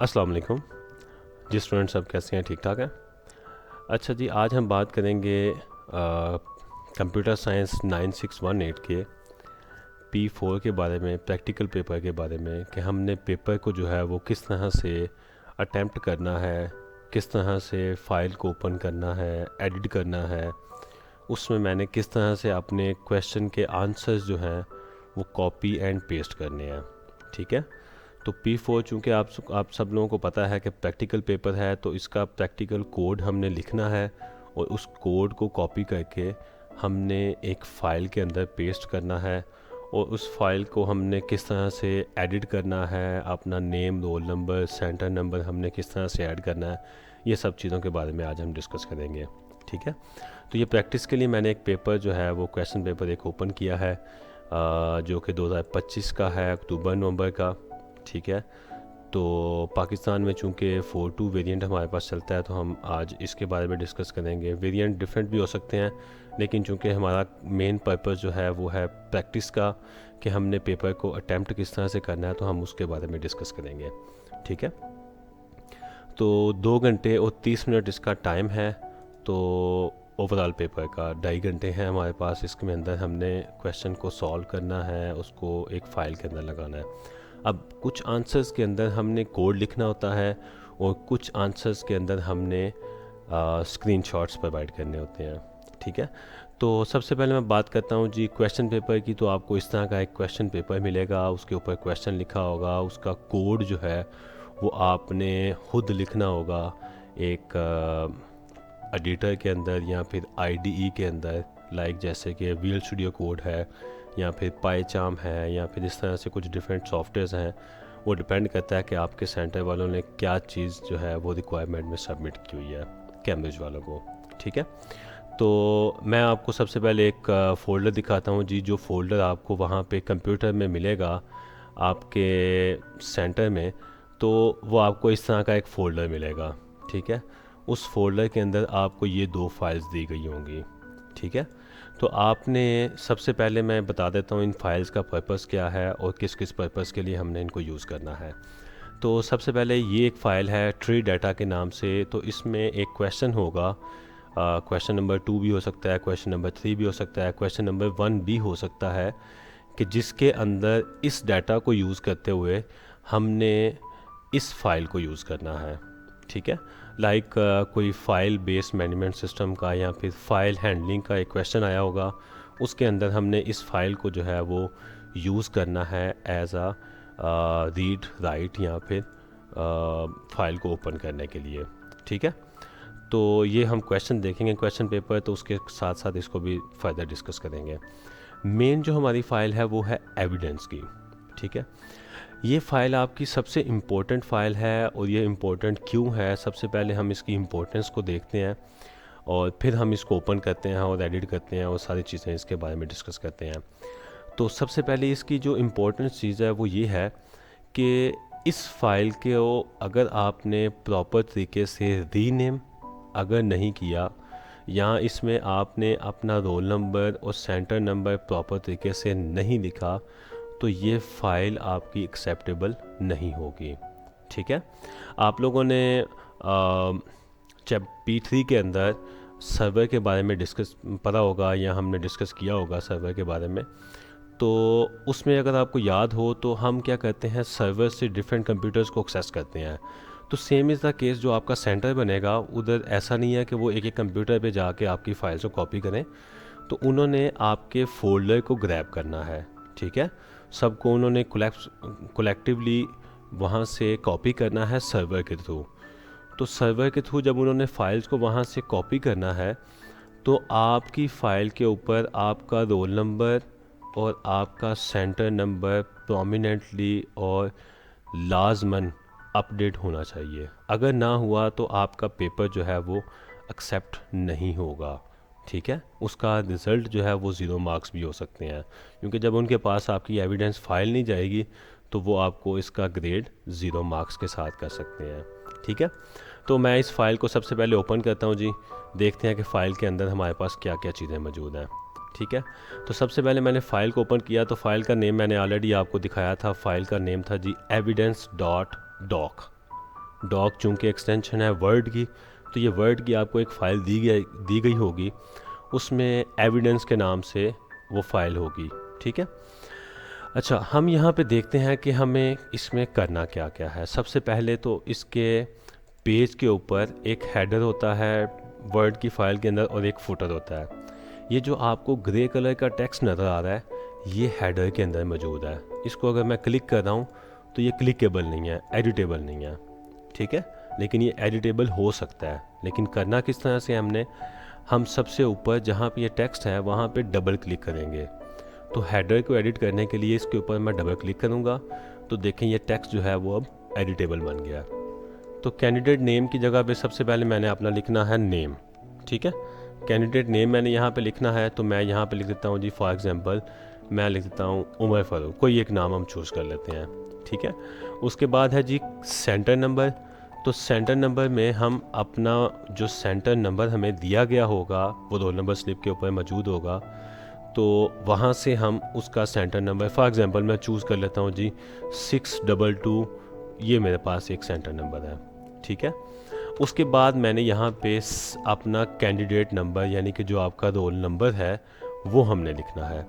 अस्सलाम वालेकुम जी। स्टूडेंट्स सब कैसे हैं? ठीक ठाक हैं? अच्छा जी, आज हम बात करेंगे कंप्यूटर साइंस 9618 के P4 के बारे में, प्रैक्टिकल पेपर के बारे में कि हमने पेपर को जो है वो किस तरह से अटेम्प्ट करना है, किस तरह से फ़ाइल को ओपन करना है, एडिट करना है। उसमें मैंने किस तरह से अपने क्वेश्चन के आंसर्स जो हैं वो कॉपी एंड पेस्ट करने हैं। ठीक है। तो P4 चूँकि आप सब लोगों को पता है कि प्रैक्टिकल पेपर है, तो इसका प्रैक्टिकल कोड हमने लिखना है और उस कोड को कॉपी करके हमने एक फ़ाइल के अंदर पेस्ट करना है और उस फाइल को हमने किस तरह से एडिट करना है, अपना name, roll number, centre number हमने किस तरह से ऐड करना है, ये सब चीज़ों के बारे में आज हम डिस्कस करेंगे। ठीक है। तो ये प्रैक्टिस के लिए मैंने एक पेपर जो है वो क्वेश्चन पेपर एक ओपन किया है, जो कि 2025 का है, अक्टूबर नवंबर का। ठीक है। तो पाकिस्तान में चूँकि 4.2 वेरिएंट हमारे पास चलता है, तो हम आज इसके बारे में डिस्कस करेंगे। वेरिएंट डिफरेंट भी हो सकते हैं, लेकिन चूँकि हमारा मेन पर्पस जो है वो है प्रैक्टिस का, कि हमने पेपर को अटैम्प्ट किस तरह से करना है, तो हम उसके बारे में डिस्कस करेंगे। ठीक है। तो 2 घंटे और 30 मिनट इसका टाइम है। तो ओवरऑल पेपर का 2.5 घंटे हैं हमारे पास। इसके अंदर हमने क्वेश्चन को सॉल्व करना है, उसको एक फ़ाइल के अंदर लगाना है। अब कुछ आंसर्स के अंदर हमने कोड लिखना होता है और कुछ आंसर्स के अंदर हमने स्क्रीनशॉट्स प्रोवाइड करने होते हैं। ठीक है। तो सबसे पहले मैं बात करता हूँ जी क्वेश्चन पेपर की। तो आपको इस तरह का एक क्वेश्चन पेपर मिलेगा, उसके ऊपर क्वेश्चन लिखा होगा, उसका कोड जो है वो आपने खुद लिखना होगा एक एडिटर के अंदर या फिर IDE के अंदर, जैसे कि विजुअल स्टूडियो कोड है या फिर पाईचार्म है या फिर इस तरह से कुछ डिफरेंट सॉफ्टवेयर्स हैं। वो डिपेंड करता है कि आपके सेंटर वालों ने क्या चीज़ जो है वो रिक्वायरमेंट में सबमिट की हुई है कैम्ब्रिज वालों को। ठीक है। तो मैं आपको सबसे पहले एक फ़ोल्डर दिखाता हूँ जी। जो फ़ोल्डर आपको वहाँ पे कंप्यूटर में मिलेगा आपके सेंटर में, तो वो आपको इस तरह का एक फ़ोल्डर मिलेगा। ठीक है। उस फोल्डर के अंदर आपको ये 2 फाइल्स दी गई होंगी। ठीक है। तो आपने सबसे पहले मैं बता देता हूँ इन फाइल्स का पर्पस क्या है और किस किस पर्पस के लिए हमने इनको यूज़ करना है। तो सबसे पहले ये एक फ़ाइल है ट्री डाटा के नाम से। तो इसमें एक क्वेश्चन होगा, क्वेश्चन नंबर 2 भी हो सकता है, क्वेश्चन नंबर 3 भी हो सकता है, क्वेश्चन नंबर 1 भी हो सकता है, कि जिसके अंदर इस डाटा को यूज़ करते हुए हमने इस फाइल को यूज़ करना है। ठीक है। कोई फ़ाइल बेस्ड मैनेजमेंट सिस्टम का या फिर फ़ाइल हैंडलिंग का एक क्वेश्चन आया होगा, उसके अंदर हमने इस फ़ाइल को जो है वो यूज़ करना है एज आ रीड राइट या फिर फ़ाइल को ओपन करने के लिए। ठीक है। तो ये हम क्वेश्चन देखेंगे क्वेश्चन पेपर, तो उसके साथ साथ इसको भी फर्दर डिस्कस करेंगे। मेन जो हमारी फ़ाइल है वो है एविडेंस की। ठीक है। ये फ़ाइल आपकी सबसे इम्पोर्टेंट फ़ाइल है और ये इम्पोर्टेंट क्यों है, सबसे पहले हम इसकी इम्पोर्टेंस को देखते हैं और फिर हम इसको ओपन करते हैं और एडिट करते हैं और सारी चीज़ें इसके बारे में डिस्कस करते हैं। तो सबसे पहले इसकी जो इम्पोर्टेंट चीज़ है वो ये है कि इस फ़ाइल के अगर आपने प्रॉपर तरीके से रीनेम अगर नहीं किया या इसमें आपने अपना रोल नंबर और सेंटर नंबर प्रॉपर तरीके से नहीं लिखा, तो ये फ़ाइल आपकी एक्सेप्टेबल नहीं होगी। ठीक है। आप लोगों ने जब P3 के अंदर सर्वर के बारे में डिस्कस पता होगा या हमने डिस्कस किया होगा सर्वर के बारे में, तो उसमें अगर आपको याद हो तो हम क्या करते हैं, सर्वर से डिफरेंट कंप्यूटर्स को एक्सेस करते हैं। तो सेम इज़ द केस, जो आपका सेंटर बनेगा उधर ऐसा नहीं है कि वो एक एक कंप्यूटर पे जाके आपकी फ़ाइल्स को कॉपी करें। तो उन्होंने आपके फ़ोल्डर को ग्रैब करना है। ठीक है। सबको उन्होंने कलेक्टिवली वहाँ से कॉपी करना है सर्वर के थ्रू। तो सर्वर के थ्रू जब उन्होंने फ़ाइल्स को वहाँ से कॉपी करना है, तो आपकी फ़ाइल के ऊपर आपका रोल नंबर और आपका सेंटर नंबर प्रोमिनेंटली और लाजमन अपडेट होना चाहिए। अगर ना हुआ तो आपका पेपर जो है वो एक्सेप्ट नहीं होगा। ठीक है। उसका रिज़ल्ट जो है वो 0 मार्क्स भी हो सकते हैं, क्योंकि जब उनके पास आपकी एविडेंस फाइल नहीं जाएगी तो वो आपको इसका ग्रेड 0 मार्क्स के साथ कर सकते हैं। ठीक है। तो मैं इस फ़ाइल को सबसे पहले ओपन करता हूँ जी। देखते हैं कि फ़ाइल के अंदर हमारे पास क्या क्या चीज़ें मौजूद हैं। ठीक है। तो सबसे पहले मैंने फ़ाइल को ओपन किया, तो फ़ाइल का नेम मैंने ऑलरेडी आपको दिखाया था। फ़ाइल का नेम था जी evidence.doc। डॉक चूँकि एक्सटेंशन है वर्ड की, तो ये वर्ड की आपको एक फ़ाइल दी गई होगी, उसमें एविडेंस के नाम से वो फ़ाइल होगी। ठीक है। अच्छा, हम यहाँ पे देखते हैं कि हमें इसमें करना क्या क्या है। सबसे पहले तो इसके पेज के ऊपर एक हेडर होता है वर्ड की फ़ाइल के अंदर और एक फुटर होता है। ये जो आपको ग्रे कलर का टेक्स्ट नज़र आ रहा है, ये हेडर के अंदर मौजूद है। इसको अगर मैं क्लिक कर रहा हूँ तो ये क्लिकेबल नहीं है, एडिटेबल नहीं है। ठीक है, लेकिन ये एडिटेबल हो सकता है। लेकिन करना किस तरह से हम सबसे ऊपर जहाँ पे ये टेक्स्ट है वहाँ पे डबल क्लिक करेंगे। तो हेडर को एडिट करने के लिए इसके ऊपर मैं डबल क्लिक करूँगा तो देखें ये टेक्स्ट जो है वो अब एडिटेबल बन गया। तो कैंडिडेट नेम की जगह पे सबसे पहले मैंने अपना लिखना है नेम। ठीक है, कैंडिडेट नेम मैंने यहाँ पे लिखना है, तो मैं यहाँ पे लिख देता हूँ जी, फॉर एग्जांपल मैं लिख देता हूँ उमर फारूक, कोई एक नाम हम चूज़ कर लेते हैं। ठीक है, उसके बाद है जी सेंटर नंबर। तो सेंटर नंबर में हम अपना जो सेंटर नंबर हमें दिया गया होगा वो रोल नंबर स्लिप के ऊपर मौजूद होगा, तो वहाँ से हम उसका सेंटर नंबर, फॉर एग्जांपल मैं चूज़ कर लेता हूँ जी 622, ये मेरे पास एक सेंटर नंबर है। ठीक है, उसके बाद मैंने यहाँ पे अपना कैंडिडेट नंबर यानी कि जो आपका रोल नंबर है वो हमने लिखना है।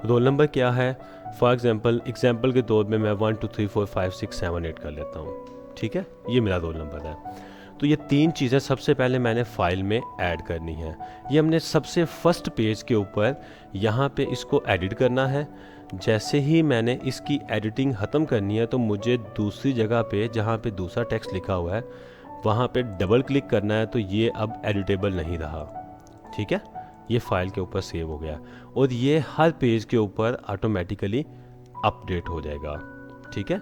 रोल नंबर क्या है, फॉर एग्जांपल के तौर पे मैं 1 2 3 4 5 6 7 8 कर लेता हूँ। ठीक है, ये मेरा रोल नंबर है। तो ये तीन चीज़ें सबसे पहले मैंने फ़ाइल में ऐड करनी है। ये हमने सबसे फर्स्ट पेज के ऊपर यहाँ पे इसको एडिट करना है। जैसे ही मैंने इसकी एडिटिंग ख़त्म करनी है तो मुझे दूसरी जगह पे जहाँ पे दूसरा टेक्स्ट लिखा हुआ है वहाँ पे डबल क्लिक करना है, तो ये अब एडिटेबल नहीं रहा। ठीक है, ये फ़ाइल के ऊपर सेव हो गया और ये हर पेज के ऊपर ऑटोमेटिकली अपडेट हो जाएगा। ठीक है,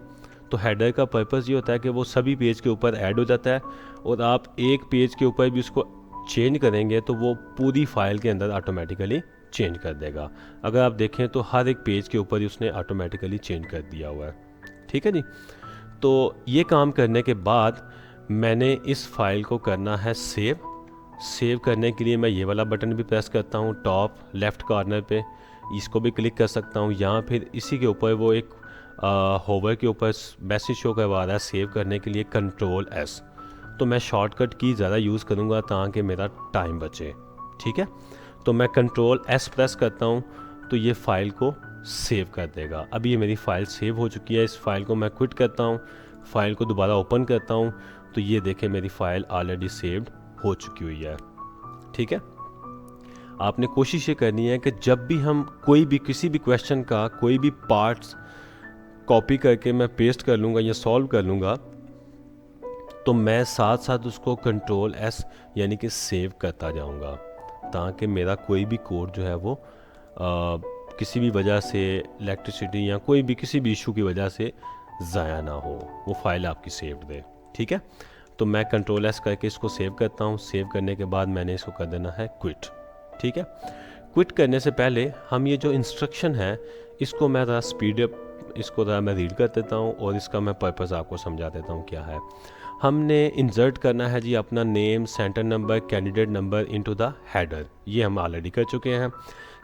तो हेडर का पर्पस ये होता है कि वो सभी पेज के ऊपर ऐड हो जाता है और आप एक पेज के ऊपर भी उसको चेंज करेंगे तो वो पूरी फाइल के अंदर ऑटोमेटिकली चेंज कर देगा। अगर आप देखें तो हर एक पेज के ऊपर ही उसने ऑटोमेटिकली चेंज कर दिया हुआ है। ठीक है जी, तो ये काम करने के बाद मैंने इस फाइल को करना है सेव करने के लिए मैं ये वाला बटन भी प्रेस करता हूँ टॉप लेफ़्ट कॉर्नर पे, इसको भी क्लिक कर सकता हूँ, या फिर इसी के ऊपर वो एक होवर के ऊपर मैसेज शो करवा रहा है सेव करने के लिए Ctrl+S। तो मैं शॉर्टकट की ज़्यादा यूज़ करूँगा ताकि मेरा टाइम बचे। ठीक है, तो मैं Ctrl+S प्रेस करता हूँ तो ये फ़ाइल को सेव कर देगा। अब ये मेरी फ़ाइल सेव हो चुकी है। इस फाइल को मैं क्विट करता हूँ, फ़ाइल को दोबारा ओपन करता हूँ तो ये देखें मेरी फ़ाइल ऑलरेडी सेव्ड हो चुकी हुई है। ठीक है, आपने कोशिश ये करनी है कि जब भी हम किसी भी क्वेश्चन का कोई भी पार्ट्स कॉपी करके मैं पेस्ट कर लूँगा या सॉल्व कर लूँगा तो मैं साथ साथ उसको Ctrl+S यानी कि सेव करता जाऊँगा ताकि मेरा कोई भी कोड जो है वो किसी भी वजह से इलेक्ट्रिसिटी या कोई भी किसी भी इशू की वजह से ज़ाया ना हो, वो फाइल आपकी सेव्ड रहे। ठीक है, तो मैं Ctrl+S करके इसको सेव करता हूँ। सेव करने के बाद मैंने इसको कर देना है क्विट। ठीक है, क्विट करने से पहले हम ये जो इंस्ट्रक्शन है इसको मैं ज़रा स्पीड अप इसको ज़रा मैं रीड कर देता हूँ और इसका मैं पर्पस आपको समझा देता हूँ क्या है। हमने इंसर्ट करना है जी अपना name, centre number, candidate number into the header, ये हम ऑलरेडी कर चुके हैं।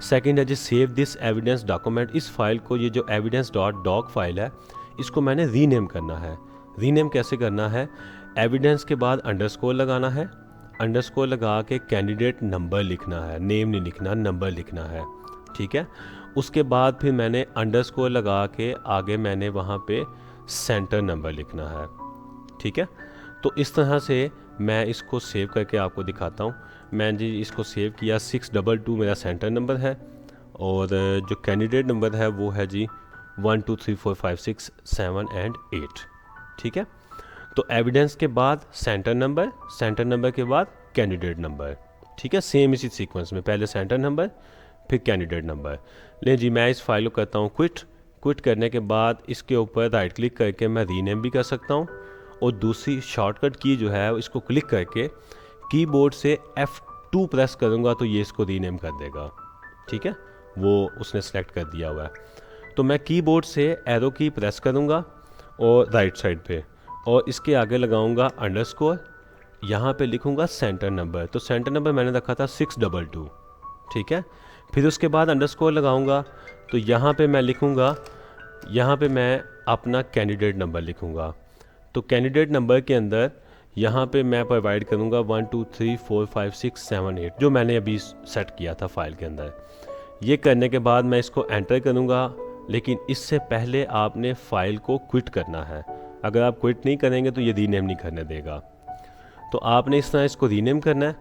सेकंड है जी सेव दिस एविडेंस डॉक्यूमेंट, इस फाइल को, ये जो evidence.doc फाइल है इसको मैंने रीनेम करना है। रीनेम कैसे करना है, एविडेंस के बाद अंडरस्कोर लगाना है, अंडरस्कोर लगा के कैंडिडेट नंबर लिखना है, नेम नहीं लिखना, नंबर लिखना है। ठीक है, उसके बाद फिर मैंने अंडरस्कोर लगा के आगे मैंने वहाँ पे सेंटर नंबर लिखना है। ठीक है, तो इस तरह से मैं इसको सेव करके आपको दिखाता हूँ। मैं जी इसको सेव किया, 622 मेरा सेंटर नंबर है और जो कैंडिडेट नंबर है वो है जी 1 2 3 4 5 6 7 एंड 8। ठीक है, तो एविडेंस के बाद सेंटर नंबर के बाद कैंडिडेट नंबर। ठीक है, सेम इसी सीक्वेंस में, पहले सेंटर नंबर फिर कैंडिडेट नंबर। ले जी मैं इस फाइल को करता हूँ क्विट करने के बाद इसके ऊपर राइट क्लिक करके मैं रीनेम भी कर सकता हूँ और दूसरी शॉर्टकट की जो है इसको क्लिक करके कीबोर्ड से F2 प्रेस करूँगा तो ये इसको रीनेम कर देगा। ठीक है, वो उसने सेलेक्ट कर दिया हुआ है। तो मैं कीबोर्ड से एरो की प्रेस करूँगा और राइट साइड पे और इसके आगे लगाऊंगा अंडरस्कोर, यहाँ पे लिखूंगा सेंटर नंबर। तो सेंटर नंबर मैंने रखा था 622। ठीक है, फिर उसके बाद अंडरस्कोर लगाऊंगा तो यहाँ पे मैं लिखूंगा, यहाँ पे मैं अपना कैंडिडेट नंबर लिखूंगा। तो कैंडिडेट नंबर के अंदर यहाँ पे मैं प्रोवाइड करूँगा 1 2 3 4 5 6 7 8 जो मैंने अभी सेट किया था फाइल के अंदर। ये करने के बाद मैं इसको एंटर करूँगा, लेकिन इससे पहले आपने फ़ाइल को क्विट करना है। अगर आप क्विट नहीं करेंगे तो ये रीनेम नहीं करने देगा। तो आपने इस तरह इसको रीनेम करना है।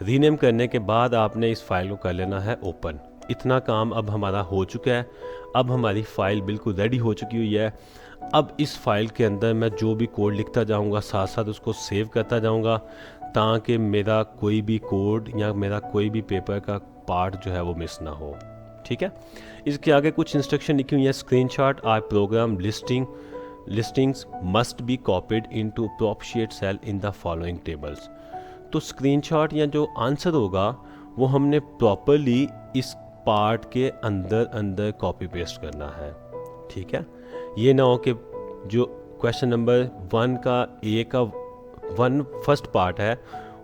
रीनेम करने के बाद आपने इस फाइल को कर लेना है ओपन। इतना काम अब हमारा हो चुका है। अब हमारी फ़ाइल बिल्कुल रेडी हो चुकी हुई है। अब इस फाइल के अंदर मैं जो भी कोड लिखता जाऊंगा साथ साथ उसको सेव करता जाऊंगा, ताकि मेरा कोई भी कोड या मेरा कोई भी पेपर का पार्ट जो है वो मिस ना हो। ठीक है, इसके आगे कुछ इंस्ट्रक्शन लिखी हुई है। Screenshot are program listings must be copied into appropriate cell in the following tables. तो स्क्रीनशॉट या जो आंसर होगा वो हमने प्रॉपरली इस पार्ट के अंदर कॉपी पेस्ट करना है। ठीक है, ये ना हो कि जो क्वेश्चन नंबर 1 का ए का 1 फर्स्ट पार्ट है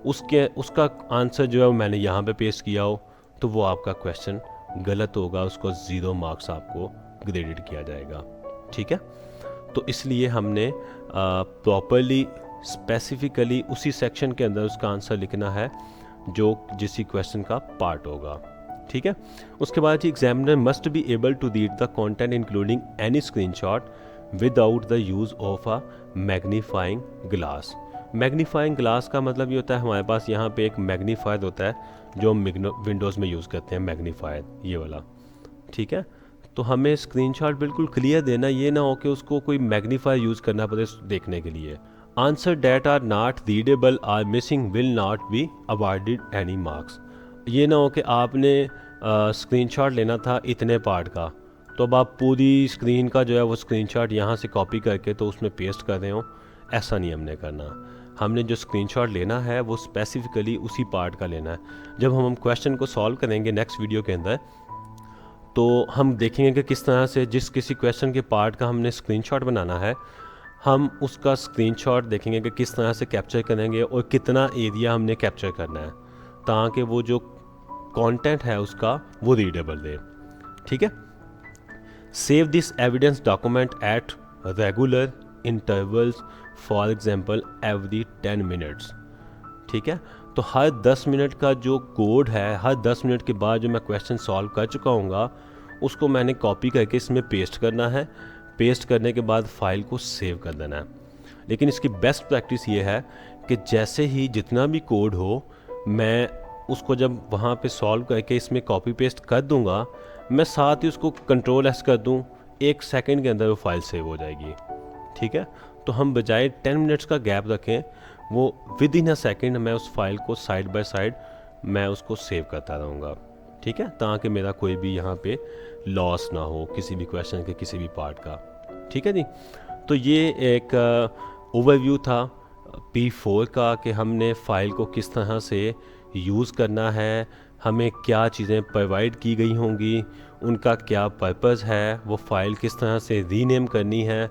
उसका आंसर जो है वो मैंने यहाँ पे पेस्ट किया हो, तो वो आपका क्वेश्चन गलत होगा, उसको 0 मार्क्स आपको ग्रेडेड किया जाएगा। ठीक है, तो इसलिए हमने प्रॉपरली स्पेसिफिकली उसी सेक्शन के अंदर उसका आंसर लिखना है जो जिस क्वेश्चन का पार्ट होगा। ठीक है, उसके बाद examiner must be able to read the content including any screenshot without the use of a magnifying glass. Magnifying glass का मतलब ये होता है हमारे पास यहाँ पे एक मैग्नीफायर होता है जो हम विंडोज़ में यूज़ करते हैं, मैग्नीफायर ये वाला। ठीक है, तो हमें स्क्रीनशॉट बिल्कुल क्लियर देना, ये ना हो कि उसको कोई मैग्नीफायर यूज़ करना पड़े देखने के लिए। Answer that are not readable or missing will not be awarded any marks. ये ना हो कि आपने स्क्रीनशॉट लेना था इतने पार्ट का, तो अब आप पूरी स्क्रीन का जो है वो स्क्रीनशॉट यहाँ से कॉपी करके तो उसमें पेस्ट कर रहे हो। ऐसा नहीं हमने करना। हमने जो स्क्रीनशॉट लेना है वो स्पेसिफिकली उसी पार्ट का लेना है। जब हम क्वेश्चन को सॉल्व करेंगे नेक्स्ट वीडियो के अंदर, तो हम देखेंगे कि किस तरह से जिस किसी क्वेश्चन के पार्ट का हमने स्क्रीनशॉट बनाना है, हम उसका स्क्रीनशॉट देखेंगे कि किस तरह से कैप्चर करेंगे और कितना एरिया हमने कैप्चर करना है, ताकि वो जो कंटेंट है उसका वो रीडेबल दे। ठीक है, save this evidence document at regular intervals, for example every 10 minutes. ठीक है, तो हर 10 मिनट का जो कोड है, हर 10 मिनट के बाद जो मैं क्वेश्चन सॉल्व कर चुका हूँगा उसको मैंने कॉपी करके इसमें पेस्ट करना है। पेस्ट करने के बाद फाइल को सेव कर देना है। लेकिन इसकी बेस्ट प्रैक्टिस ये है कि जैसे ही जितना भी कोड हो, मैं उसको जब वहाँ पे सॉल्व करके इसमें कॉपी पेस्ट कर दूँगा, मैं साथ ही उसको कंट्रोल एस कर दूँ, 1 सेकंड के अंदर वो फाइल सेव हो जाएगी। ठीक है, तो हम बजाय 10 मिनट्स का गैप रखें, वो विद इन अ सेकेंड मैं उस फाइल को साइड बाय साइड मैं उसको सेव करता रहूँगा। ठीक है, ताकि मेरा कोई भी यहाँ पे लॉस ना हो किसी भी क्वेश्चन के किसी भी पार्ट का। ठीक है जी, तो ये एक ओवरव्यू था P4 का कि हमने फ़ाइल को किस तरह से यूज़ करना है, हमें क्या चीज़ें प्रोवाइड की गई होंगी, उनका क्या पर्पज़ है, वो फ़ाइल किस तरह से रीनेम करनी है,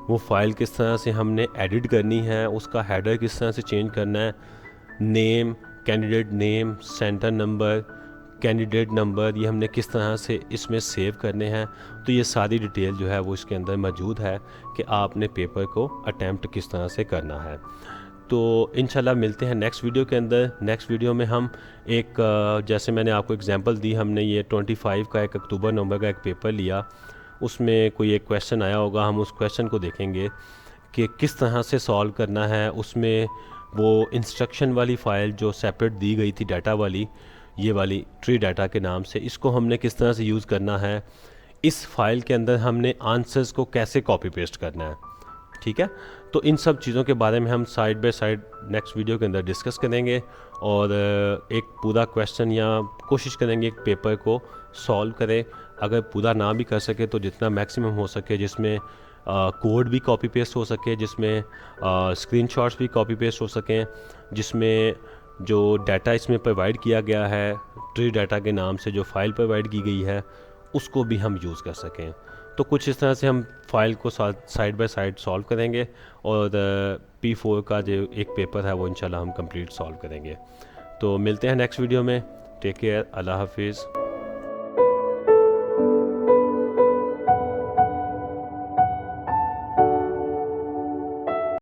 वो फ़ाइल किस तरह से हमने एडिट करनी है, उसका हेडर किस तरह से चेंज करना है, name, candidate name, centre number, candidate number, ये हमने किस तरह से इसमें सेव करने हैं। तो ये सारी डिटेल जो है वो इसके अंदर मौजूद है कि आपने पेपर को अटैम्प्ट किस तरह से करना है। तो इंशाल्लाह मिलते हैं नेक्स्ट वीडियो के अंदर। नेक्स्ट वीडियो में हम एक जैसे मैंने आपको एग्जांपल दी, हमने ये 25 का 1 अक्टूबर नवंबर का एक पेपर लिया, उसमें कोई एक क्वेश्चन आया होगा, हम उस क्वेश्चन को देखेंगे कि किस तरह से सॉल्व करना है। उसमें वो इंस्ट्रक्शन वाली फ़ाइल जो सेपरेट दी गई थी डाटा वाली, ये वाली ट्री डाटा के नाम से, इसको हमने किस तरह से यूज़ करना है, इस फाइल के अंदर हमने आंसर्स को कैसे कॉपी पेस्ट करना है। ठीक है, तो इन सब चीज़ों के बारे में हम side by side next video के अंदर डिस्कस करेंगे और एक पूरा क्वेश्चन या कोशिश करेंगे एक पेपर को सॉल्व करें। अगर पूरा ना भी कर सके तो जितना मैक्सिमम हो सके, जिसमें कोड भी कॉपी पेस्ट हो सके, जिसमें स्क्रीनशॉट्स भी कॉपी पेस्ट हो सकें, जिसमें जो डाटा इसमें प्रोवाइड किया गया है ट्री डाटा के नाम से, जो फ़ाइल प्रोवाइड की गई है, उसको भी हम यूज़ कर सकें। तो कुछ इस तरह से हम फाइल को साइड बाय साइड सॉल्व करेंगे और P4 का जो एक पेपर है वो इंशाल्लाह हम कंप्लीट सॉल्व करेंगे। तो मिलते हैं नेक्स्ट वीडियो में। टेक केयर, अल्लाह हाफिज़।